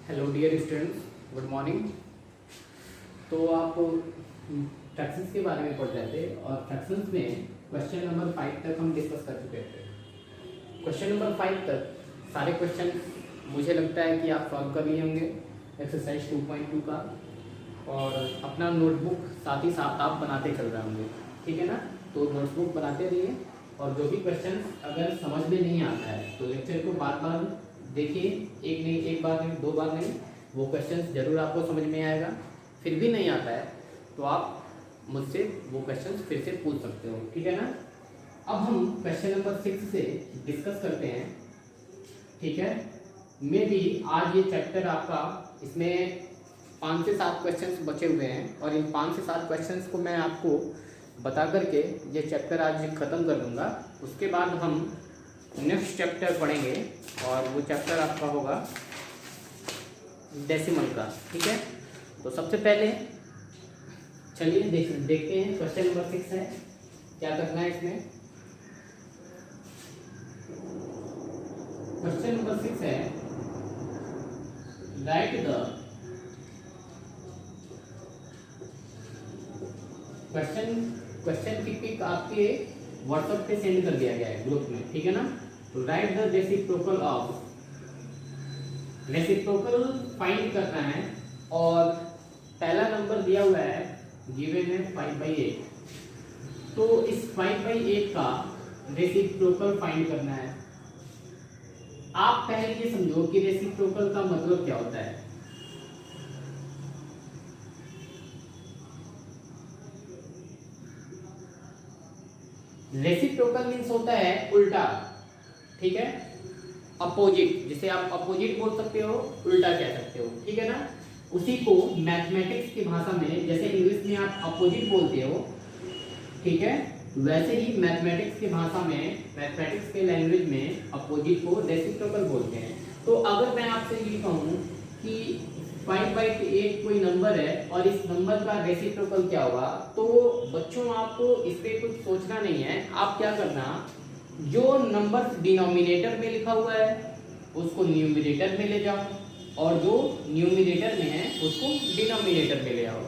Hello dear students, good morning. तो आप fractions के बारे में पढ़ रहे थे और फ्रैक्शंस में क्वेश्चन नंबर 5 तक हम डिस्कस कर चुके थे। क्वेश्चन नंबर 5 तक सारे क्वेश्चन मुझे लगता है कि आप सॉल्व कर लिए होंगे एक्सरसाइज 2.2 का, और अपना नोटबुक साथ ही साथ आप बनाते चल रहे होंगे, ठीक है ना। तो नोटबुक बनाते रहिए और जो भी क्वेश्चन अगर समझ में नहीं आता है तो लेक्चर को बार बार देखिए, एक बार नहीं, 2 बार नहीं, वो क्वेश्चन जरूर आपको समझ में आएगा। फिर भी नहीं आता है तो आप मुझसे वो क्वेश्चन फिर से पूछ सकते हो, ठीक है ना। अब हम क्वेश्चन नंबर 6 से डिस्कस करते हैं, ठीक है। मे बी आज ये चैप्टर आपका, इसमें 5 से 7 क्वेश्चंस बचे हुए हैं और इन 5 से 7 क्वेश्चंस को मैं आपको बता करके ये चैप्टर आज ख़त्म कर दूंगा। उसके बाद हम नेक्स्ट चैप्टर पढ़ेंगे और वो चैप्टर आपका होगा डेसिमल का, ठीक है। तो सबसे पहले चलिए देखते हैं क्वेश्चन नंबर 6 है, क्या करना है इसमें। क्वेश्चन नंबर 6 है, राइट द क्वेश्चन की पिक आपके व्हाट्सएप पे सेंड कर दिया गया है ग्रुप में, ठीक है ना। तो right the reciprocal of, reciprocal find करना है और पहला नंबर दिया हुआ है, गिवन है 5/8। तो इस 5/8 का रेसिप्रोकल फाइंड करना है। आप पहले ये समझो कि रेसिप्रोकल का मतलब क्या होता है। रेसिप्रोकल मीन्स होता है उल्टा, ठीक है, अपोजिट, जिसे आप अपोजिट बोल सकते हो, उल्टा कह सकते हो, ठीक है ना। उसी को मैथमेटिक्स की भाषा में, जैसे इंग्लिश में आप अपोजिट बोलते हो, ठीक है, वैसे ही मैथमेटिक्स की भाषा में, मैथमेटिक्स के लैंग्वेज में अपोजिट को रेसिप्रोकल बोलते हैं। तो अगर मैं आपसे ये कहूँ कि 5/8 कोई नंबर है और इस नंबर का रेसिप्रोकल क्या होगा, तो बच्चों आपको इस पे कुछ सोचना नहीं है। आप क्या करना, जो नंबर डिनोमिनेटर में लिखा हुआ है उसको न्यूमरेटर में ले जाओ और जो न्यूमरेटर में है उसको डिनोमिनेटर में ले आओ,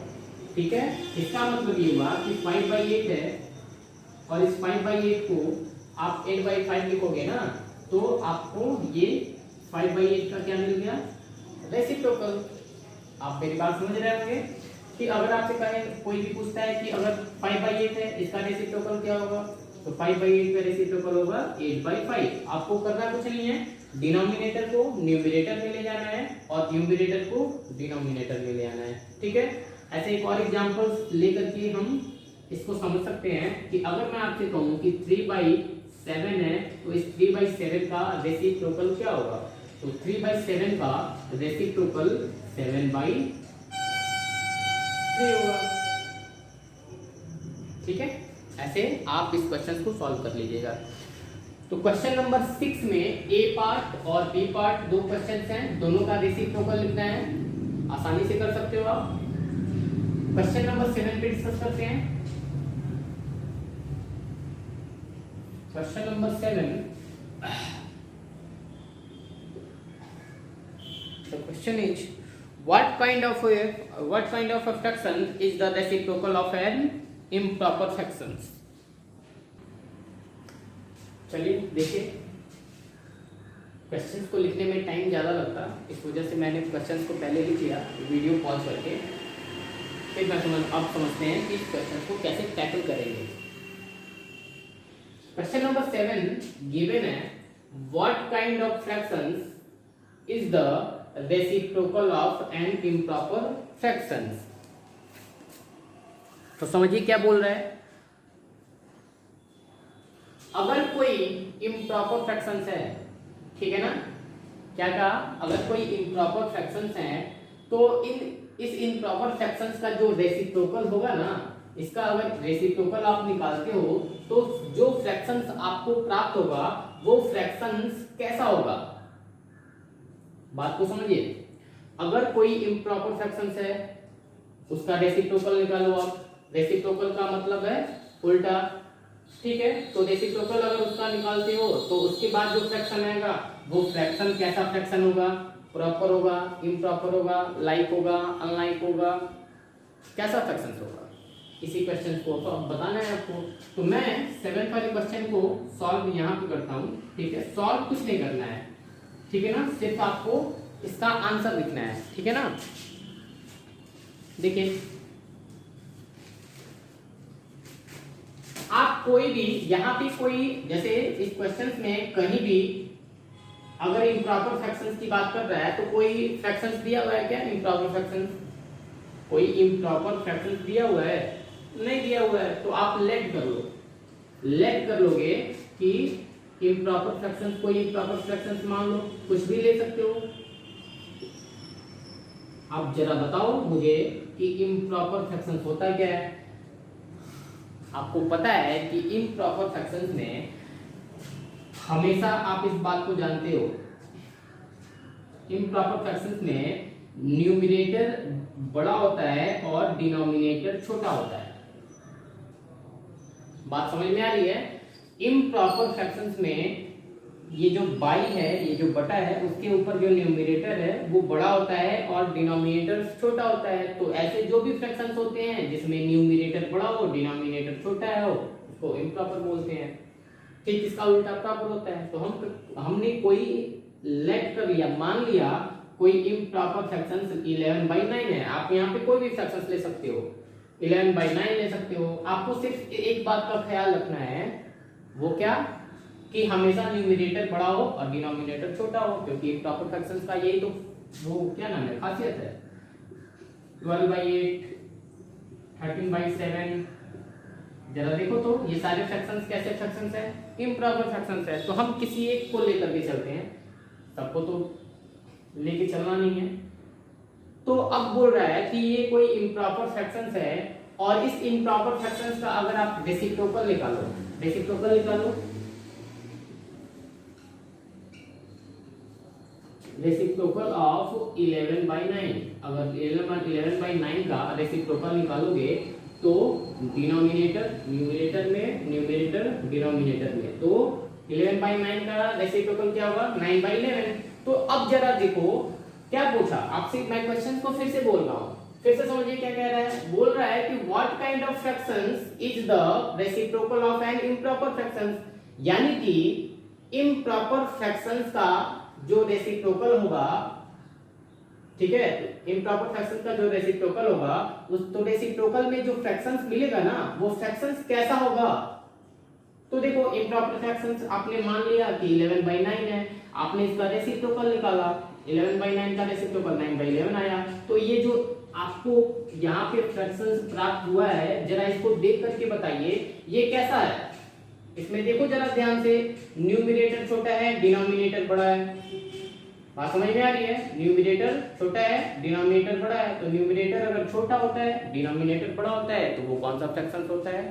ठीक है। इसका मतलब ये हुआ कि 5/8 है और इस 5/8 को आप 8/5 लिखोगे ना, तो आपको ये 5/8 का क्या मिल गया, रेसिप्रोकल। आप मेरी बात समझ रहे होंगे कि अगर आपसे कहे, कोई भी पूछता है कि अगर 5/8 है, इसका रेसिप्रोकल क्या होगा, तो 5/8 का रेसिप्रोकल होगा 8/5। आपको करना कुछ नहीं है, डिनोमिनेटर को न्यूमरेटर में ले जाना है और न्यूमरेटर को डिनोमिनेटर में ले आना है, ठीक है। ऐसे एक और एग्जांपल्स लेकर के हम इसको समझ सकते हैं कि अगर मैं आपसे कहूं कि 3/7 है, तो इस 3/7 का रेसिप्रोकल क्या होगा, तो 3/7 का रेसिप्रोकल 7/3 होगा, ठीक है। ऐसे आप इस क्वेश्चन को सॉल्व कर लीजिएगा। तो क्वेश्चन नंबर 6 में ए पार्ट और बी पार्ट 2 क्वेश्चंस हैं, दोनों का रेसिप्रोकल लिखना है, आसानी से कर सकते हो आप। क्वेश्चन नंबर 7 पे डिस्कस करते हैं। Question number 7, the question is what kind of a fraction is the reciprocal of an improper fractions। चलिए देखिए, क्वेश्चंस को लिखने में टाइम ज़्यादा लगता, इस वजह से मैंने क्वेश्चंस को पहले लिख लिया, वीडियो पॉज करके। फिर अब समझते हैं कि इस क्वेश्चन को कैसे टैकल करेंगे। क्वेश्चन नंबर 7 गिवन है, what kind of fractions is the reciprocal of an improper fractions. तो समझिए क्या बोल रहा है। अगर कोई इम्प्रॉपर फ्रैक्शंस है, ठीक है ना, क्या कहा, अगर कोई इम्प्रॉपर फ्रैक्शंस है तो इस इम्प्रॉपर फ्रैक्शंस का जो रेसिप्रोकल होगा ना, इसका अगर रेसिप्रोकल आप निकालते हो तो जो फ्रैक्शंस आपको प्राप्त होगा वो फ्रैक्शंस कैसा होगा, बात को समझिए। अगर कोई इम्प्रॉपर फ्रैक्शंस है उसका रेसिप्रोकल निकालो आप, रेसिप्रोकल का मतलब है उल्टा, ठीक है। तो रेसिप्रोकल अगर उसका निकालते हो तो उसके बाद जो फ्रैक्शन आएगा वो फ्रैक्शन कैसा फ्रैक्शन होगा, प्रॉपर होगा, इम्प्रॉपर होगा, लाइक होगा, अनलाइक होगा, कैसा फ्रैक्शंस होगा, इसी क्वेश्चन को तो अब बताना है आपको। तो मैं 7th वाले क्वेश्चन को सॉल्व यहाँ पे करता हूँ, ठीक है। सॉल्व कुछ नहीं करना है, ठीक है ना, सिर्फ आपको इसका आंसर लिखना है, ठीक है ना। देखिए आप कोई भी यहाँ पे कोई, जैसे इस क्वेश्चन में कहीं भी अगर इम्प्रॉपर फ्रैक्शंस की बात कर रहा है तो कोई फ्रैक्शंस दिया हुआ है क्या? इम्प्रॉपर फ्रैक्शंस, कोई इम्प्रॉपर फ्रैक्शंस दिया हुआ है? नहीं दिया हुआ है। तो आप लेट कर लो, लेट कर लोगे कि इम्प्रॉपर फ्रैक्शंस, कोई इम्प्रॉपर फ्रैक्शंस मान लो, कुछ भी ले सकते हो। आप जरा बताओ मुझे कि इम्प्रॉपर फ्रैक्शंस होता क्या है। आपको पता है कि इम्प्रॉपर फ्रैक्शंस में हमेशा आप इस बात को जानते हो, इम्प्रॉपर फ्रैक्शंस में न्यूमरेटर बड़ा होता है और डिनोमिनेटर छोटा होता है। बात समझ में आ रही है? इम्प्रॉपर फ्रैक्शंस में ये जो बाई है, ये जो बटा है, उसके ऊपर जो न्यूमरेटर है वो बड़ा होता है और डिनोमिनेटर छोटा होता है। तो ऐसे जो भी फ्रैक्शंस होते हैं जिसमें न्यूमरेटर बड़ा हो, डिनोमिनेटर छोटा है हो, उसको इम्प्रॉपर बोलते हैं। ठीक इसका उल्टा प्रॉपर होता है। तो हमने कोई लेट कर लिया, मान लिया कोई इम्प्रॉपर फ्रैक्शंस 11/9 है। आप यहाँ पे कोई भी फ्रैक्शंस ले सकते हो, 11/9 ले सकते हो। आपको सिर्फ एक बात का ख्याल रखना है, वो क्या, कि हमेशा न्यूमरेटर बड़ा हो और डिनोमिनेटर छोटा हो, क्योंकि इम्प्रॉपर फ्रैक्शंस का यही तो वो क्या नाम है, खासियत है। 12/8, 13/7, जरा देखो तो ये सारे फ्रैक्शंस कैसे फ्रैक्शंस है? इम्प्रॉपर फ्रैक्शंस है। तो हम किसी एक को लेकर के चलते हैं, सबको तो लेके चलना नहीं है। तो अब बोल रहा है कि ये कोई इम्प्रॉपर फ्रैक्शंस है और इस इम्प्रॉपर फ्रैक्शंस का अगर आप रेसिप्रोकल निकालो, रेसिप्रोकल निकालो, रेसिप्रोकल ऑफ 11/9, अगर 11/9 का रेसिप्रोकल निकालोगे तो डिनोमिनेटर न्यूमरेटर में, न्यूमरेटर डिनोमिनेटर में, तो 11/9 का रेसिप्रोकल क्या होगा? 9/11। तो अब जरा देखो क्या पूछा आपसे, मैं क्वेश्चन को फिर से बोल रहा हूँ, फिर से समझिए क्या कह रहा है। बोल रहा है कि what kind of fractions is the reciprocal of an improper fractions, यानी कि इम्प्रॉपर फ्रैक्शंस का जो रेसिप्रोकल होगा, ठीक है, इम्प्रॉपर फ्रैक्शंस का जो रेसिप्रोकल होगा, उस तो रेसिप्रोकल में जो फ्रैक्शंस मिलेगा ना, वो फ्रैक्शंस कैसा होगा? तो देखो इम्प्रॉपर फ्रैक्शंस आपने मान लिया कि 11/9 है, आपने इसका रेसिप्रोकल निकाला, 11/9 का रेसिप्रोकल 9/11 आया। तो ये जो आपको यहाँ पे फ्रैक्शंस प्राप्त हुआ है, जरा इसको देख करके बताइए ये कैसा है। इसमें देखो जरा ध्यान से, न्यूमरेटर छोटा है, डिनोमिनेटर बड़ा है। बात समझ में आ रही है? न्यूमरेटर छोटा है, डिनोमिनेटर बड़ा है। तो न्यूमरेटर अगर छोटा होता है, डिनोमिनेटर बड़ा होता है, तो वो कौन सा फ्रैक्शंस होता है?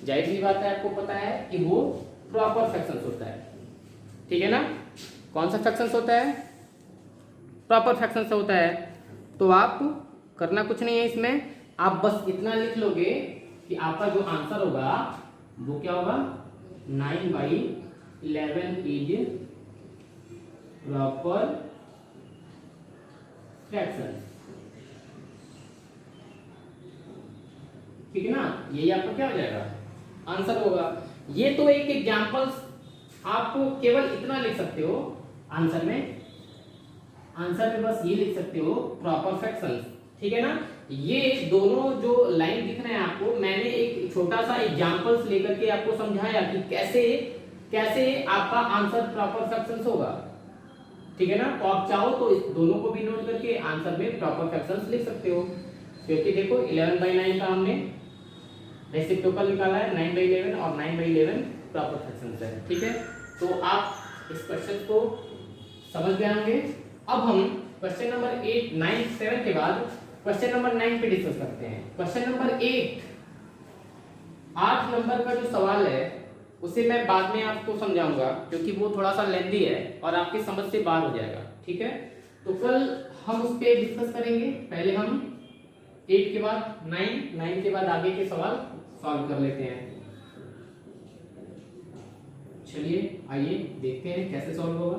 जाहिर सी बात है, आपको पता है कि वो प्रॉपर फ्रैक्शंस होता है, ठीक है ना। कौन सा फ्रैक्शंस होता है? प्रॉपर फ्रैक्शंस होता है। तो आप करना कुछ नहीं है इसमें, आप बस इतना लिख लोगे कि आपका जो आंसर होगा वो क्या होगा? 9/11 इज प्रॉपर फ्रैक्शन, ठीक है ना। यही आपका क्या हो जाएगा? आंसर होगा। ये तो एक एग्जांपल्स, आप केवल इतना लिख सकते हो आंसर में, आंसर में बस ये लिख सकते हो प्रॉपर फ्रैक्शंस, ठीक है ना। ये दोनों जो लाइन दिख रहे हैं आपको, मैंने एक छोटा सा एग्जांपल्स लेकर के आपको समझाया कि कैसे कैसे आपका आंसर प्रॉपर फ्रैक्शंस होगा, ठीक है ना। तो आप चाहो तो इस दोनों को भी नोट करके आंसर में प्रॉपर फ्रैक्शंस लिख सकते हो, क्योंकि देखो 11/9 का हमने रेसिप्रोकल निकाला है 9/11 और 9/11 प्रॉपर फ्रैक्शंस है, ठीक है। तो आप इस क्वेश्चन को समझ गए होंगे। अब हम क्वेश्चन नंबर 8, 9, 7 के बाद क्वेश्चन नंबर 9 पे डिस्कस करते हैं। क्वेश्चन नंबर 8 नंबर का जो सवाल है उसे मैं बाद में आपको समझाऊंगा, क्योंकि वो थोड़ा सा लेंथी है और आपकी समझ से बाहर हो जाएगा, ठीक है। तो कल हम उस पर डिस्कस करेंगे। पहले हम 8 के बाद 9 के बाद आगे के सवाल सॉल्व कर लेते हैं। चलिए आइए देखते हैं कैसे सॉल्व होगा।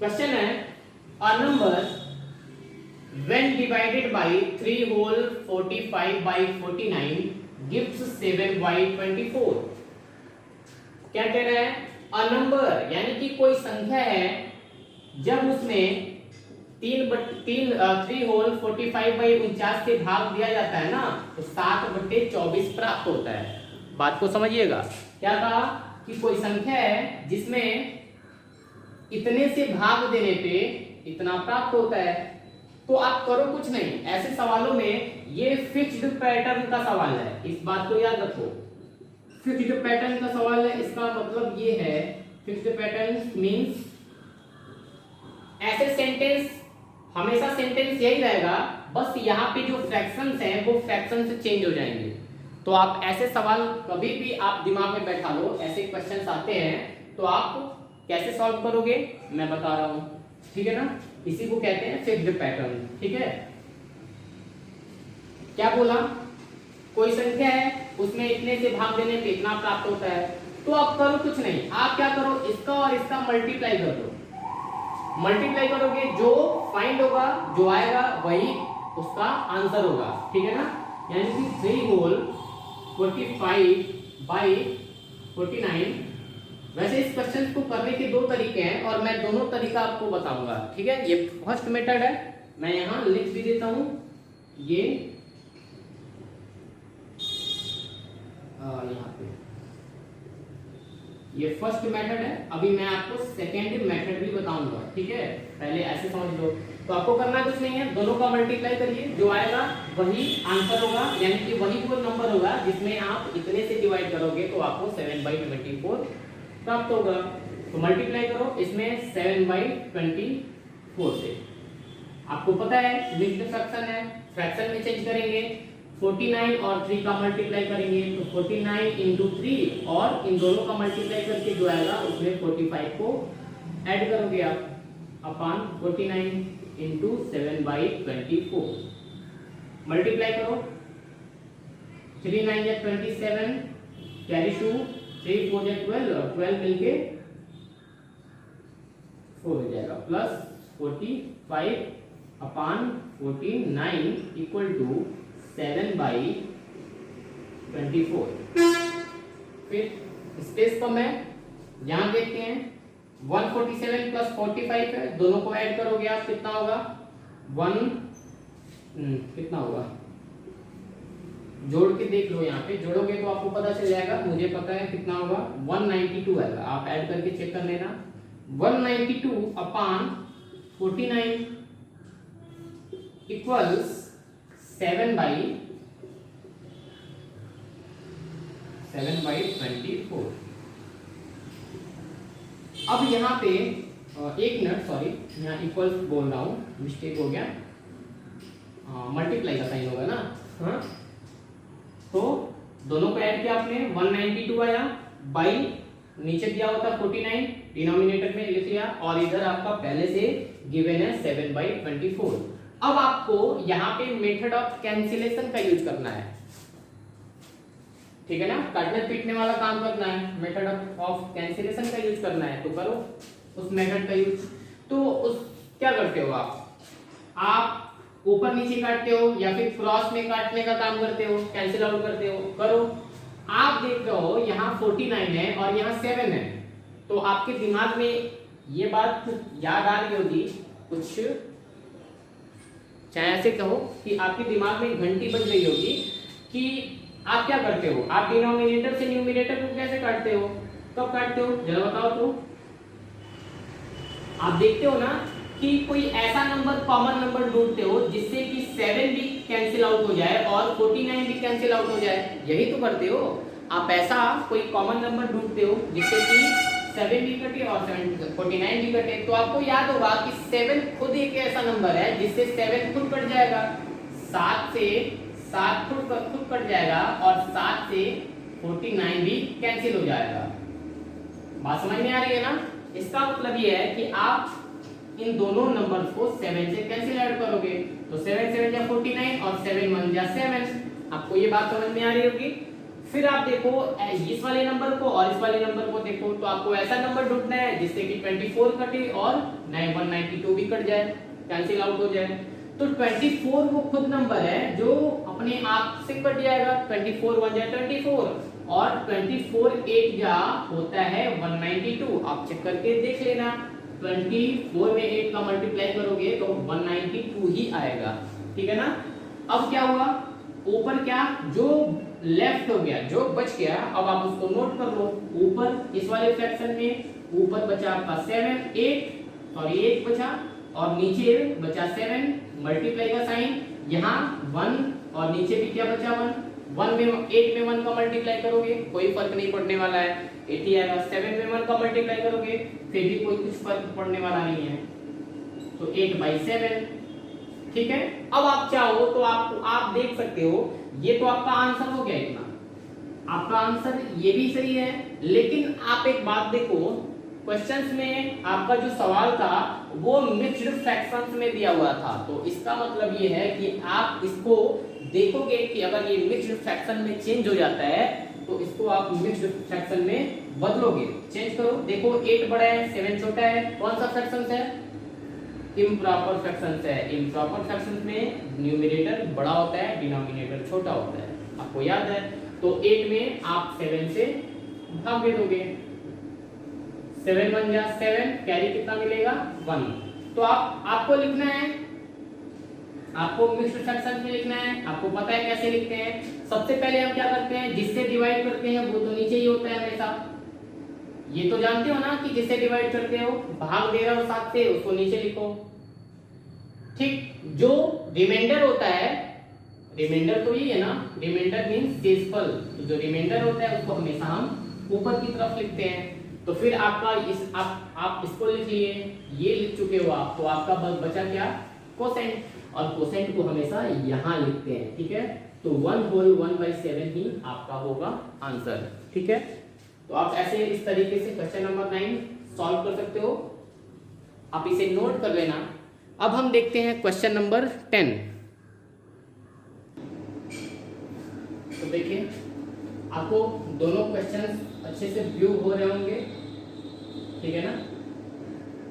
क्वेश्चन है a number when divided by 3 whole 45 by 49 gives 7 by 24। क्या कह रहा है? अ नंबर यानी कि कोई संख्या है, जब उसमें 3 होल 45 बाई 49 से भाग दिया जाता है ना, तो 7/24 प्राप्त होता है। बात को समझिएगा। क्या कहा कि कोई संख्या है जिसमें इतने से भाग देने पे इतना प्राप्त होता है। तो आप करो कुछ नहीं, ऐसे सवालों में ये फिक्स्ड पैटर्न का सवाल है, इस बात को याद रखो। फिक्स्ड पैटर्न का सवाल है, इसका मतलब ये है, फिक्स्ड पैटर्न मींस ऐसे सेंटेंस, हमेशा सेंटेंस यही रहेगा, बस यहाँ पे जो फ्रैक्शंस हैं वो फ्रैक्शन से चेंज हो जाएंगे। तो आप ऐसे सवाल कभी भी आप दिमाग में बैठा लो, ऐसे क्वेश्चंस आते हैं तो आप कैसे सॉल्व करोगे मैं बता रहा हूँ, ठीक है ना। इसी को कहते हैं फिक्स्ड पैटर्न, ठीक है। क्या बोला? कोई संख्या है, उसमें इतने से भाग देने पे इतना प्राप्त होता है। तो आप करो कुछ नहीं, आप क्या करो, इसका और इसका मल्टीप्लाई कर दो। मल्टीप्लाई करोगे, जो फाइंड होगा, जो आएगा वही उसका आंसर होगा, ठीक है ना। यानी कि 3 होल 45 बाई 49। वैसे इस क्वेश्चन को करने के 2 तरीके हैं और मैं दोनों तरीका आपको बताऊंगा, ठीक है। ये फर्स्ट मेथड है, मैं यहां लिख भी देता हूं, ये यहाँ पे ये फर्स्ट मेथड है। अभी मैं आपको सेकेंड मेथड भी बताऊंगा, ठीक है। पहले ऐसे समझ लो। तो आपको करना कुछ नहीं है, दोनों का मल्टीप्लाई करिए, जो आएगा वही आंसर होगा, यानी कि वही वो नंबर होगा जिसमें आप इतने से डिवाइड करोगे तो आपको 7/24 प्राप्त होगा। तो मल्टीप्लाई करो इसमें 7/24 से। आपको पता है मिक्स्ड फ्रैक्शन है, फ्रैक्शन में चेंज करेंगे, 49 और 3 का मल्टीप्लाई करेंगे तो 49 इंटू 3, और इन दोनों का मल्टीप्लाई करके जो आएगा उसमें 45 को ऐड करोगे आप अपॉन 49 इंटू 7/24। मल्टीप्लाई करो, 3 9 या 27, कैरी 2, 3 4 या 12, और 12 मिलके 4 हो जाएगा, प्लस 45 अपॉन 49 इक्वल टू 7/24। फिर स्पेस कम है, यहां देखते हैं 147 प्लस 45 है, दोनों को ऐड करोगे आप, कितना होगा कितना होगा, जोड़ के देख लो, यहाँ पे जोड़ोगे तो आपको पता चल जाएगा, मुझे पता है कितना होगा, 192 आएगा, आप ऐड करके चेक कर लेना। 192 अपॉन 49 इक्वल्स 7/24। अब यहाँ पे एक मिनट, सॉरी, यहाँ इक्वल्स बोल रहा हूँ, मिस्टेक हो गया, मल्टीप्लाई का साइन होगा ना। हाँ, तो दोनों को ऐड किया आपने, 192 आया, बाई नीचे दिया होता 49, डिनोमिनेटर में लिख लिया, और इधर आपका पहले से गिवन है 7/24। अब आपको यहाँ पे मेथड ऑफ कैंसिलेशन का यूज करना है, ठीक है ना, काटने पीटने वाला काम करना है, मेथड ऑफ कैंसिलेशन का यूज करना है, तो करो उस मेथड का यूज। तो उस क्या करते हो आप ऊपर नीचे काटते हो या फिर क्रॉस में काटने का काम करते हो, कैंसिल आउट करते हो, करो। आप देख रहे हो यहाँ 49 है और यहाँ 7 है, तो आपके दिमाग में ये बात याद आ रही होगी कुछ, चाहे ऐसे कहो कि आपके दिमाग में घंटी बज रही होगी कि आप क्या करते हो, आप डिनोमिनेटर से न्यूमिनेटर को कैसे काटते हो, कब काटते हो जरा बताओ। तो आप देखते हो ना कि कोई ऐसा नंबर, कॉमन नंबर ढूंढते हो जिससे कि 7 भी कैंसिल आउट हो जाए और 49 भी कैंसिल आउट हो जाए, यही तो करते हो आप। ऐसा कोई कॉमन नंबर ढूंढते हो जिससे कि 7 भी कटे और 49 भी कटे। तो आपको याद होगा कि 7 खुद एक ऐसा नंबर है जिससे 7 खुद कट जाएगा, 7 से 7 खुद कट जाएगा, और 7 से 49 भी कैंसिल हो जाएगा। बात समझ में आ रही है ना। इसका मतलब ये है कि आप इन दोनों नंबर्स को 7 से कैंसिल आउट करोगे, तो 7 7 या 49 और 7 1 या 7। आपको ये बात समझ में आ रही होगी। फिर आप देखो इस वाले नंबर को और इस वाले नंबर को देखो, तो आपको ऐसा नंबर ढूंढना है जिससे कि 24 कटे और 192 भी कट जाए, कैंसिल आउट हो जाए। तो 24 वो खुद नंबर है जो अपने आप से कट जाएगा, 24 1 जा 24 और 24 8 जा होता है 192। आप चेक करके देख लेना, 24 में 8 का मल्टीप्लाई करोगे तो 192 ही आएगा, ठीक है ना। अब क्या हुआ, ऊपर क्या जो लेफ्ट हो गया, जो बच गया, अब आप उसको नोट कर लो। ऊपर इस वाले फ्रैक्शन में ऊपर बचा आपका 7 8 बचा और नीचे बचा 7, मल्टीप्लाई का साइन, यहाँ 1 और नीचे भी क्या बचा 1 में 8 में 1 का मल्टीप्लाई करोगे कोई फर्क नहीं पड़ने वाला है, 80 आएगा। 7 में 1 का मल्टीप्लाई करोगे फिर भी कोई कुछ फर्क पड़ने वाला नहीं है, तो 8/7, ठीक है। अब आप चाहो तो आप देख सकते हो, ये तो आपका आंसर हो गया इतना, आपका आंसर ये भी सही है। लेकिन आप एक बात देखो, क्वेश्चंस में आपका जो सवाल था वो मिक्स्ड फ्रैक्शंस में दिया हुआ था, तो इसका मतलब ये है कि आप इसको देखोगे कि अगर ये मिक्स्ड फ्रैक्शन में चेंज हो जाता है तो इसको आप मिक्स्ड फ्रैक्शन में बदलोगे, चेंज करो। देखो 8 बड़ा है 7 छोटा है, कौन सा फ्रैक्शंस है, इम्प्रॉपर फ्रैक्शंस है। इम्प्रॉपर फ्रैक्शंस में न्यूमरेटर बड़ा होता है, डिनोमिनेटर छोटा होता है, आपको याद है। तो 8 में आप 7 से भाग दे दोगे, 7 1 जा 7, कैरी कितना मिलेगा 1। तो आपको लिखना है, आपको मिक्स्ड फ्रैक्शन में लिखना है, आपको पता है कैसे लिखते हैं। सबसे पहले हम क्या करते हैं, जिससे डिवाइड करते हैं वो तो नीचे ही होता है हमेशा, ये तो जानते हो ना कि जिससे डिवाइड करते हो, भाग दे रहा हो 7 से, उसको नीचे लिखो, ठीक। जो रिमाइंडर होता है, रिमाइंडर तो ये है ना, रिमाइंडर मींस शेषफल, तो जो रिमाइंडर होता है उसको हमेशा हम ऊपर की तरफ लिखते हैं। तो फिर आपका आप इसको लिख लिए, ये लिख चुके हो आप, तो आपका बचा क्या, कोसेंट, और कोसेंट को हमेशा यहाँ लिखते हैं, ठीक है। तो 1 होल 1/7 ही आपका होगा आंसर, ठीक है। तो आप ऐसे इस तरीके से क्वेश्चन नंबर 9 सॉल्व कर सकते हो, आप इसे नोट कर लेना। अब हम देखते हैं क्वेश्चन नंबर 10। तो देखिए आपको दोनों क्वेश्चन अच्छे से व्यू हो रहे होंगे, ठीक है ना,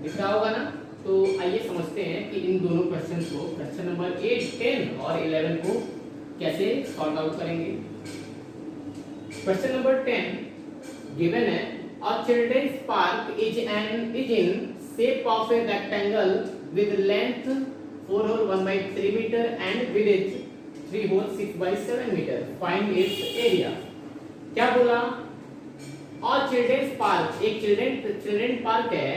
दिख रहा होगा ना। तो आइए समझते हैं कि इन दोनों क्वेश्चन को, क्वेश्चन नंबर 8 10 और 11 को कैसे सॉल्व आउट करेंगे। क्वेश्चन नंबर 10 गिवन है, a children's park is in shape of a rectangle with length 4 whole 1/3 meter and width 3 whole 6/7 meter. Find its area. क्या बोला, a children's park, एक children park है,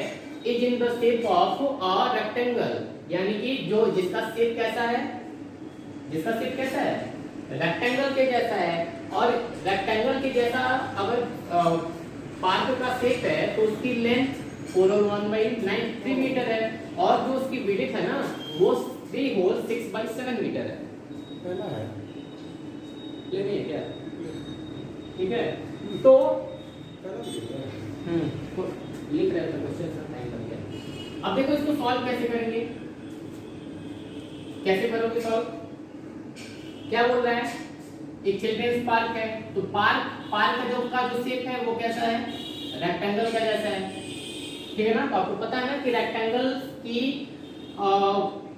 is in the shape of a rectangle, यानी कि जो जिसका shape कैसा है, जिसका शेप कैसा है, रेक्टेंगल के जैसा है। और रेक्टेंगल के जैसा अगर पार्क का शेप है तो उसकी लेंथ 4 whole 1/3 मीटर है, और जो उसकी विड्थ है ना वो 3 whole 6/7 मीटर है। पहला है, लेनी है क्या, ठीक है। तो लिख रहे थे क्वेश्चन का टाइम लग गया। अब देखो इसको सॉल्व कैसे करेंगे, कैसे करोगे सॉल्व, क्या बोल रहा है, एक चिल्ड्रंस पार्क है, तो पार्क का जो शेप है वो कैसा है, रेक्टेंगल का जैसा है, ठीक है ना। तो आपको पता है ना कि रेक्टेंगल की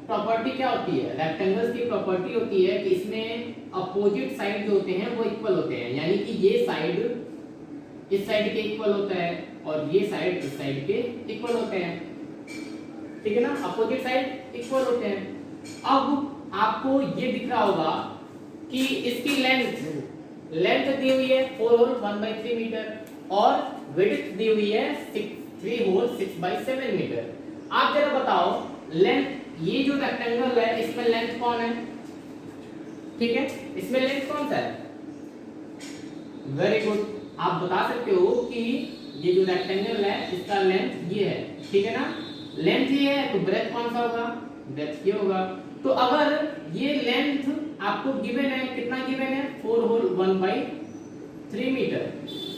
प्रॉपर्टी क्या होती है, रेक्टेंगल्स की प्रॉपर्टी होती है कि इसमें अपोजिट साइड जो होते हैं वो इक्वल होते हैं, यानी कि ये साइड इस साइड के इक्वल होता है और ये साइड इस साइड के इक्वल होते हैं, ठीक है ना, अपोजिट साइड इक्वल होते हैं। अब आपको ये दिख रहा होगा कि इसकी लेंथ दी हुई है 4 whole 1/3 मीटर और विड्थ दी हुई है 3 whole 6/7 मीटर। आप जरा बताओ लेंथ, ये जो रेक्टेंगल है इसमें लेंथ कौन है, ठीक है, इसमें लेंथ कौन सा है, वेरी गुड, आप बता सकते हो कि ये जो रेक्टेंगल है इसका लेंथ ये है, ठीक है ना, लेंथ ये है तो ब्रेथ कौन सा होगा, ब्रेथ ये होगा। तो अगर ये लेंथ आपको गिवन है, कितना गिवन है 4 whole 1/3 मीटर,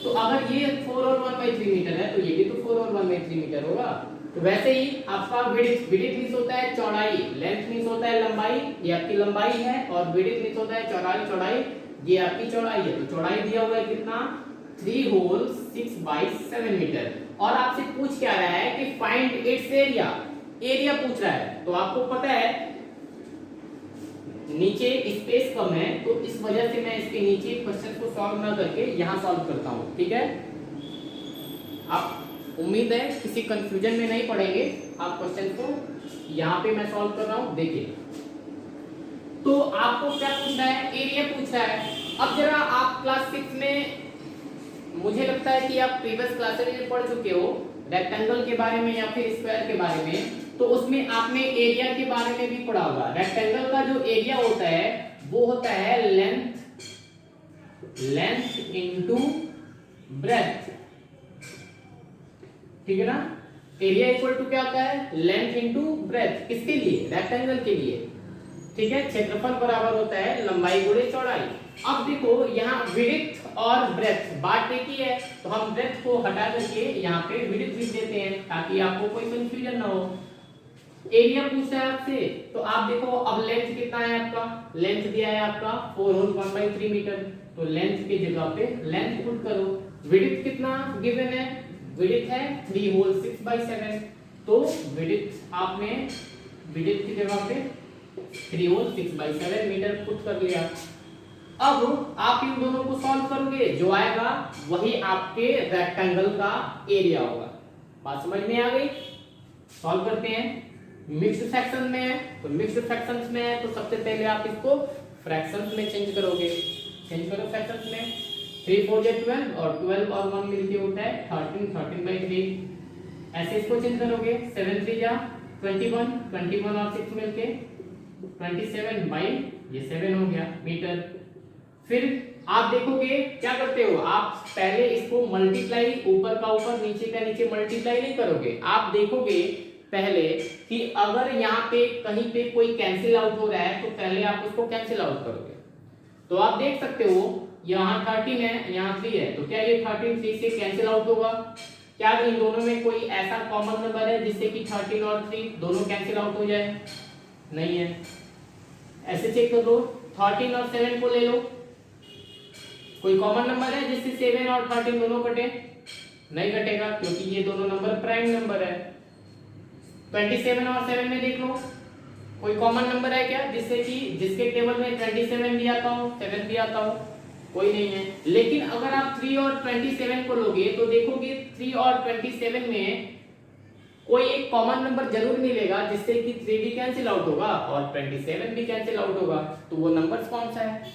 तो अगर ये 4 whole 1/3 मीटर है तो ये भी तो 4 whole 1/3 मीटर होगा। तो वैसे ही आपका विड्थ मींस होता है चौड़ाई, लेंथ मींस होता है लंबाई, ये आपकी लंबाई है, और विड्थ मींस होता है चौड़ाई ये आपकी चौड़ाई है, तो चौड़ाई दिया हुआ है कितना 3 होल 6/7 मीटर। और आपसे पूछ क्या रहा है कि फाइंड इट्स एरिया, एरिया पूछ रहा है। तो आपको पता है नीचे स्पेस कम है, तो इस वजह से मैं इसके नीचे क्वेश्चन को सॉल्व ना करके यहां सॉल्व करता हूं, ठीक है। आप उम्मीद है किसी कंफ्यूजन में नहीं पड़ेंगे आप क्वेश्चन को यहां पे मैं सॉल्व कर रहा हूं। देखिए तो आपको क्या पूछ रहा है, एरिया पूछ रहा है। अब जरा आप क्लास 6 में, मुझे लगता है कि आप प्रीवियस क्लासेस में पढ़ चुके हो रेक्टेंगल के बारे में या फिर स्क्वायर के बारे में, तो उसमें आपने एरिया के बारे में भी पढ़ा होगा। रेक्टेंगल का जो एरिया होता है वो होता है लेंथ इनटू ब्रेथ, ठीक है ना। एरिया इक्वल टू क्या होता है, लेंथ इनटू ब्रेथ। किसके लिए, रेक्टेंगल के लिए, ठीक है। क्षेत्रफल बराबर होता है लंबाई गुणे चौड़ाई। अब देखो यहाँ विड्थ और ब्रेथ बात एक ही है, तो हम ब्रेथ को हटा करके यहाँ पे विड्थ लिख देते हैं ताकि आपको कोई कंफ्यूजन ना हो। एरिया पूछा है आपसे, तो आप देखो अब लेंथ कितना है आपका, लेंथ दिया है आपका 4 होल 1/3 मीटर, तो लेंथ की जगह पे लेंथ पुट करो। विड्थ कितना गिवन है, विड्थ है 3 होल 6/7, तो विड्थ आपने विड्थ की जगह पे 3 होल 6/7 मीटर पुट कर लिया। अब आप इन दोनों को सॉल्व करोगे, जो आएगा वही आपके रेक्टेंगल का एरिया होगा। बात समझ में आ गई। सॉल्व करते हैं। मिक्स्ड फ्रैक्शन में है, तो मिक्स्ड फ्रैक्शंस में है तो सबसे पहले आप इसको फ्रैक्शंस में चेंज करोगे। चेंज करो फ्रैक्शंस में, 3 4 12 और 12 और 1 मिलके होता है 13, 13/3। ऐसे इसको चेंज करोगे, 7 3 जा 21, 21 और 6 मिलके 27/7 हो गया मीटर। फिर आप देखोगे क्या करते हो, आप पहले इसको मल्टीप्लाई, ऊपर का ऊपर नीचे का नीचे मल्टीप्लाई नहीं करोगे। आप देखोगे पहले कि अगर यहाँ पे कहीं पे कोई कैंसिल आउट हो रहा है तो पहले आप उसको कैंसिल आउट करोगे। तो आप देख सकते हो यहाँ 13 है, यहाँ 3 है, तो क्या ये 13 3 से कैंसिल आउट होगा? क्या इन दोनों में कोई ऐसा कॉमन नंबर है जिससे कि 13 और 3 दोनों कैंसिल आउट हो जाए? नहीं है। ऐसे चेक कर लो, 13 और 7 को ले लो, कोई कॉमन नंबर है जिससे 7 और 13 दोनों कटे? नहीं कटेगा, क्योंकि ये दोनों नंबर प्राइम नंबर है। 27 और 7 में देख लो, कोई कॉमन नंबर है क्या जिससे कि जिसके टेबल में 27 भी आता हो 7 भी आता हो? कोई नहीं है। लेकिन अगर आप 3 और 27 को लोगे तो देखोगे 3 और 27 में कोई एक कॉमन नंबर जरूर मिलेगा जिससे कि 3 भी कैंसिल आउट होगा और 27 भी कैंसिल आउट होगा। तो वो नंबर कौन सा है?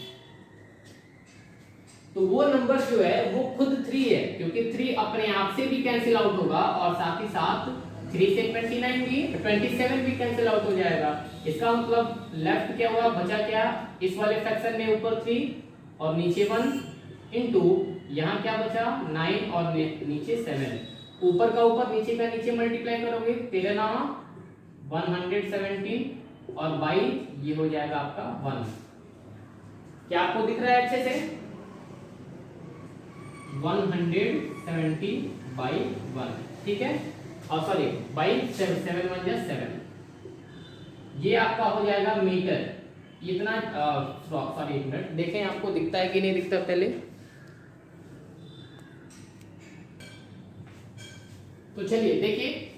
तो वो नंबर जो है वो खुद 3 है, क्योंकि 3 अपने आप से भी कैंसिल आउट होगा और साथ ही साथ 3 से 27 भी कैंसिल आउट हो जाएगा। इसका मतलब लेफ्ट क्या हुआ, बचा क्या? इस वाले फ्रैक्शन में ऊपर 3 और नीचे 1 इनटू यहाँ क्या बचा 9 और नीचे 7। ऊपर का ऊपर नीचे का नीचे मल्टीप्लाई करोगे, 13 नाम 117 और बाई ये हो जाएगा आपका 1। क्या आपको दिख रहा है अच्छे से? 170/1, ठीक है। और सॉरी बाई 7 1 जा 7, ये आपका हो जाएगा मीटर। इतना सॉरी एक मिनट देखें आपको दिखता है कि नहीं दिखता पहले। तो चलिए देखिए,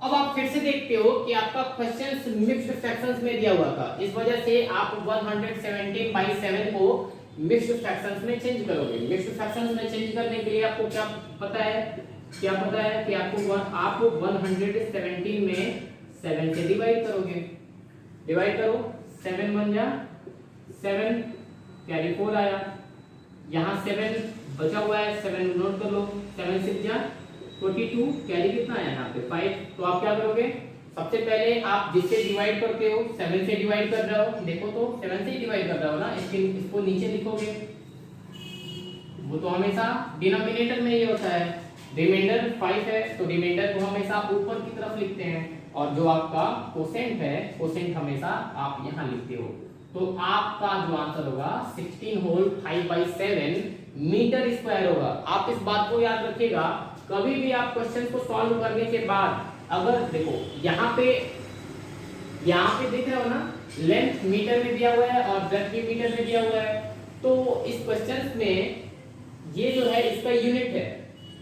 अब आप फिर से देखते हो कि आपका क्वेश्चन मिक्स्ड फ्रैक्शंस में दिया हुआ था, इस वजह से आप 117/7 को मिक्स्ड फ्रैक्शंस में चेंज करोगे। मिक्स्ड फ्रैक्शंस में चेंज करने के लिए आपको क्या पता है कि आपको आप 117 में 7 से डिवाइड करोगे। डिवाइड करो, 7 1 जा 7, कैरी 4 आया, यहाँ 7 बचा हुआ है, 7 नोट कर लो, 7 6 जा 42, कैरी कितना आया यहाँ पे 5। तो आप क्या करोगे, सबसे पहले आप जिससे डिवाइड करते हो 7 से डिवाइड कर रहे हो, देखो तो 7 से ही डिवाइड कर रहे हो ना, इसको नीचे लिखोगे। वो तो हमेशा डिनोमिनेटर में ही होता है। रिमाइंडर 5 है तो रिमाइंडर को हमेशा ऊपर की तरफ लिखते हैं, और जो आपका कोसेंट है, कोसेंट हमेशा आप यहाँ लिखते हो। तो आपका जो आंसर होगा 16 होल 5/7 मीटर स्क्वायर होगा। आप इस बात को याद रखिएगा, कभी भी आप क्वेश्चन को सॉल्व करने के बाद अगर देखो यहाँ पे देख रहे हो ना, लेंथ मीटर में दिया हुआ है और ब्रेथ भी मीटर में दिया हुआ है, तो इस क्वेश्चन में ये जो है इसका यूनिट है,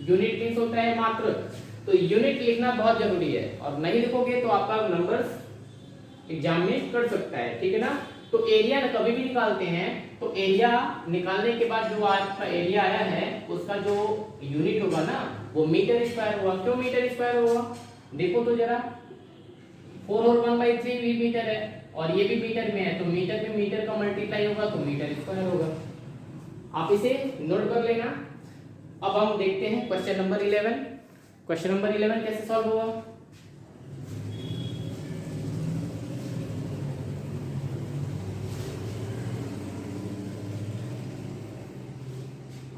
यूनिट मींस होता है मात्रक, तो यूनिट लिखना बहुत जरूरी है, और नहीं लिखोगे तो आपका नंबर्स एग्जाम में कट सकता है, ठीक है ना। तो एरिया कभी भी निकालते हैं, तो एरिया निकालने के बाद जो आपका एरिया आया है उसका जो यूनिट होगा ना वो मीटर स्क्वायर होगा। क्यों मीटर स्क्वायर होगा, देखो तो जरा, 4 और 1/3 भी मीटर है और ये भी मीटर में है, तो मीटर में मीटर का मल्टीप्लाई होगा तो मीटर स्क्वायर होगा। आप इसे नोट कर लेना। अब हम देखते हैं क्वेश्चन नंबर 11। क्वेश्चन नंबर 11 कैसे सॉल्व होगा,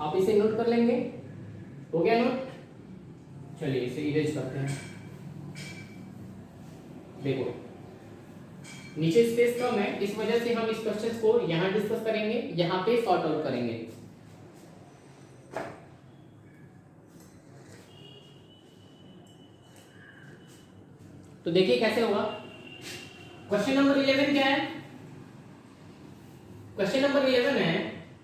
आप इसे नोट कर लेंगे। हो गया नोट, चलिए इसे इरेज करते हैं। देखो नीचे स्पेस कम है, इस वजह से हम इस क्वेश्चन को यहां डिस्कस करेंगे, यहां पे सॉर्ट आउट करेंगे। तो देखिए कैसे होगा। क्वेश्चन नंबर 11 क्या है, क्वेश्चन नंबर 11 है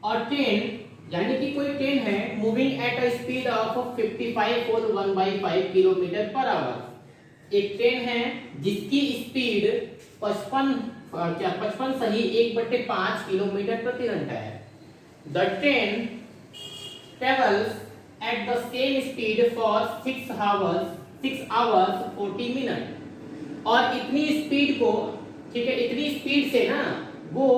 और ट्रेन यानी कि कोई ट्रेन है moving at a speed of 55 और 1/5 किलोमीटर पर आवर। एक ट्रेन है जिसकी स्पीड 55 सही 1/5 किलोमीटर प्रति घंटा है। The train travels at the same speed for 6 hours 40 minute. और इतनी स्पीड को, ठीक है, इतनी स्पीड से ना वो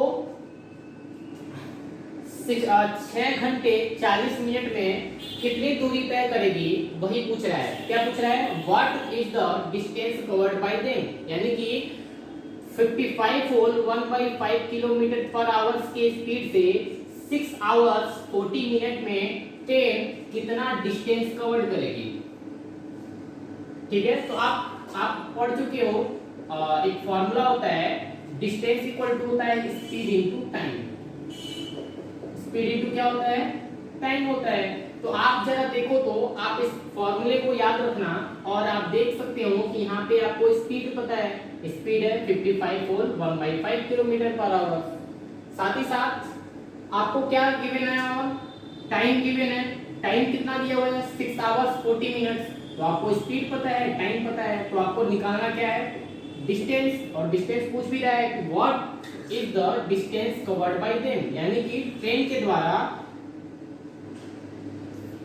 6 घंटे 40 मिनट में कितनी दूरी तय करेगी, वही पूछ रहा है। क्या पूछ रहा है, what is the distance covered by them, यानी कि 55 और 1/5 किलोमीटर पर आवर्स के स्पीड से 6 आवर्स 40 मिनट में ट्रेन कितना डिस्टेंस कवर करेगी। ठीक है, तो आप पढ़ चुके हो, एक फॉर्मूला होता है, डिस्टेंस इक्वल टू होता है speed into time. Speed into क्या होता है, टाइम होता है। तो आप जरा देखो तो आप इस फॉर्मूले को याद रखना, और आप देख सकते हो कि यहाँ पे आपको स्पीड पता है, स्पीड है 55 और 1/5 किलोमीटर पर आवर। साथ ही साथ आपको क्या गिवन है, और टाइम गिवन है। टाइम कितना दिया हुआ है, 6 आवर्स 40 मिनट्स। तो आपको स्पीड पता है, टाइम पता है, तो आपको निकालना क्या है, डिस्टेंस। और डिस्टेंस पूछ भी रहा है कि what is the distance covered by them, यानी कि ट्रेन के द्वारा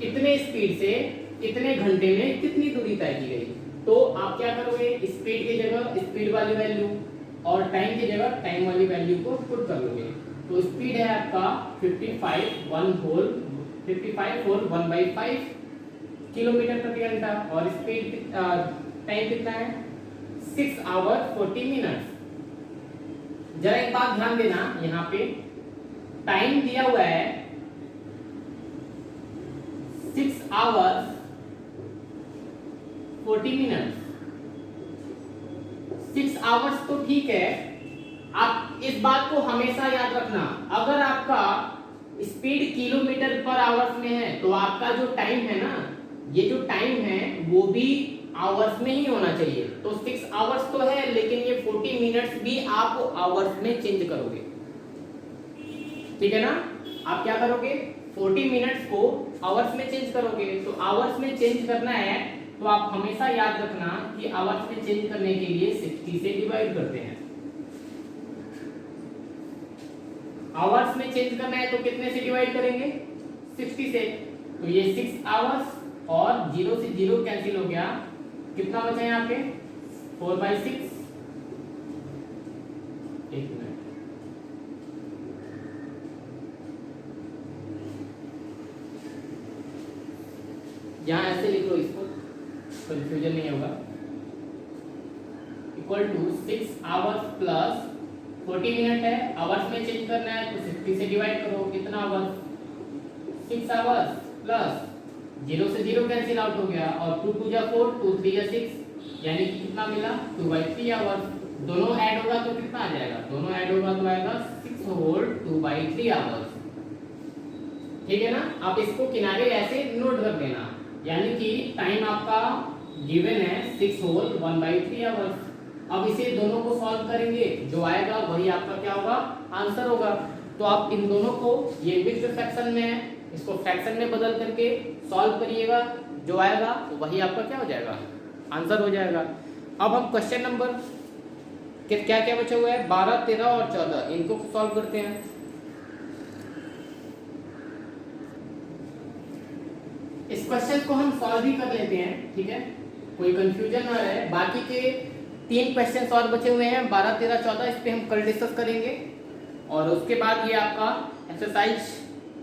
इतने स्पीड से इतने घंटे में कितनी दूरी तय की गई। तो आप क्या करोगे, स्पीड की जगह स्पीड वाली वैल्यू और टाइम की जगह टाइम वाली वैल्यू को पुट कर लोगे। तो स्पीड है आपका 55 और 1/5 किलोमीटर प्रति घंटा, और स्पीड टाइम कितना है, 6 आवर 40 मिनट। जरा एक बात ध्यान देना, यहाँ पे टाइम दिया हुआ है 6 आवर्स 40 मिनट। 6 आवर्स तो ठीक है, आप इस बात को हमेशा याद रखना, अगर आपका स्पीड किलोमीटर पर आवर्स में है तो आपका जो टाइम है ना, ये जो टाइम है वो भी आवर्स में ही होना चाहिए। तो 6 आवर्स तो है, लेकिन ये 40 मिनट्स भी आप आवर्स में चेंज करोगे, ठीक है ना। आप क्या करोगे, 40 मिनट्स को आवर्स में चेंज करोगे। तो आवर्स में चेंज करना है तो आप हमेशा याद रखना कि आवर्स में चेंज करने के लिए 60 से डिवाइड करते हैं। आवर्स में चेंज करना है तो कितने से डिवाइड करेंगे, 60 से। तो ये 6 आवर्स और 0 से 0 कैंसिल हो गया, कितना बचा यहाँ पे, 4/6। एक मिनट, यहाँ ऐसे लिख लो, इसको कंफ्यूजन नहीं होगा। Equal to 6 hours plus 40 minute है, आवर्स में चेंज करना है तो 60 से डिवाइड करो, कितना आवर्स, 6 आवर्स प्लस 0 से 0 कैंसिल आउट हो गया, और 2 2 जा 4, 2 3 जा 6, यानी कि कितना मिला, 2/3 आवर्स। दोनों ऐड होगा तो कितना आ जाएगा, दोनों ऐड होगा तो आएगा 6 होल 2/3 आवर्स। ठीक है ना। आप इसको किनारे ऐसे नोट कर देना, यानी कि टाइम आपका गिवन है 6 होल 1/3 आवर्स। अब इसे दोनों को सॉल्व करेंगे, जो आएगा वही आपका क्या होगा, आंसर होगा। तो आप इन दोनों को, ये मिक्स्ड फ्रैक्शन में है, इसको फ्रैक्शन में बदल करके सॉल्व करिएगा, जो आएगा वही आपका क्या हो जाएगा, आंसर हो जाएगा। अब हम क्वेश्चन नंबर क्या क्या बचे हुए हैं, 12, 13 और 14, इनको सॉल्व करते हैं। इस क्वेश्चन को हम सॉल्व भी कर लेते हैं, ठीक है, कोई कंफ्यूजन ना रहे। बाकी के 3 क्वेश्चन और बचे हुए हैं, 12, 13, 14, इस पे हम कल डिस्कस करेंगे और उसके बाद ये आपका एक्सरसाइज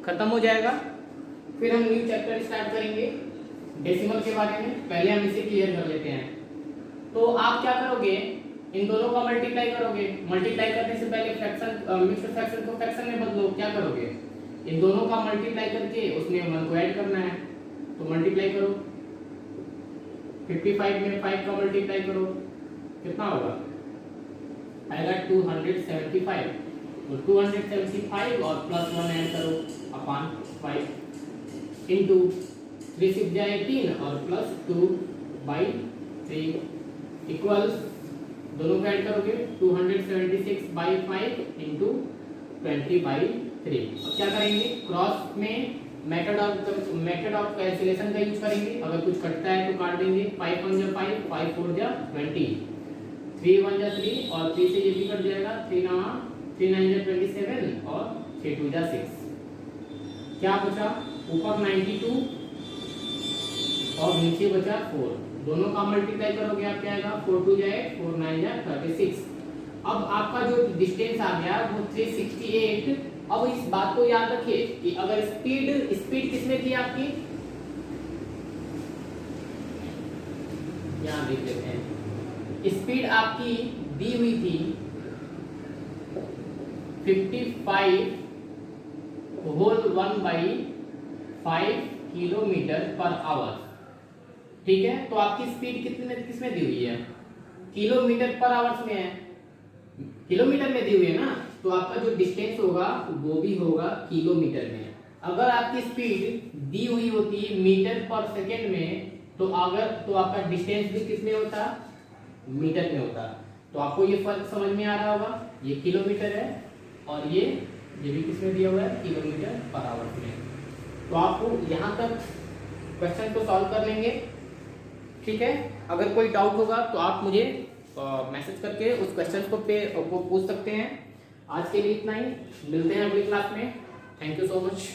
खत्म हो जाएगा। फिर हम न्यू चैप्टर स्टार्ट करेंगे डेसिमल के बारे में। पहले हम इसे क्लियर कर लेते हैं। तो आप क्या करोगे, इन दोनों का मल्टीप्लाई करोगे। मल्टीप्लाई करने से पहले फ्रैक्शन, मिक्स्ड फ्रैक्शन को फ्रैक्शन में बदलो। क्या करोगे, इन दोनों का मल्टीप्लाई करके उसमें 1 को ऐड करना है, तो मल्टीप्लाई करो। 55 में 5 का मल्टीप्लाई करो, कितना होगा, आएगा 275। तो 275 और +1 ऐड करो अपॉन 5 इंटू 3 6 जाए 18 और +2/3 इक्वल्स, दोनों को ऐड करोगे 276/5 इंटू 20/3। अब क्या करेंगे, क्रॉस में मेथड ऑफ कैलकुलेशन का यूज करेंगे। अगर कुछ कटता है तो काट देंगे। 5 1 जा 5, 5 4 जा 20, 3 1 जा 3 और 3 से ये भी कट जाएगा। 3 9 जा 27 और 3 2 जा 6। क्या बचा, ऊपर 92 और नीचे बचा 4। दोनों का मल्टीप्लाई करोगे आप क्या आएगा, 4 2 जा 8, 4 9 जा 36। अब आपका जो डिस्टेंस आ गया वो 368। अब इस बात को याद रखिए कि अगर स्पीड किसमें थी आपकी, यहां देख लेते हैं, स्पीड आपकी दी हुई थी 55 होल 1/5 km/h, ठीक है। तो आपकी स्पीड किसमें दी हुई है, km/h में है, किलोमीटर में दी हुई है ना, तो आपका जो डिस्टेंस होगा वो भी होगा किलोमीटर में। अगर आपकी स्पीड दी हुई होती मीटर/सेकंड में, तो आपका डिस्टेंस भी किसमें होता, मीटर में होता। तो आपको ये फर्क समझ में आ रहा होगा, ये किलोमीटर है और ये भी किसमें दिया हुआ है, km/h में। तो आपको यहाँ तक क्वेश्चन को सॉल्व कर लेंगे, ठीक है। अगर कोई डाउट होगा तो आप मुझे मैसेज करके उस क्वेश्चन को पूछ सकते हैं। आज के लिए इतना ही, मिलते हैं अगली क्लास में। Thank you so much.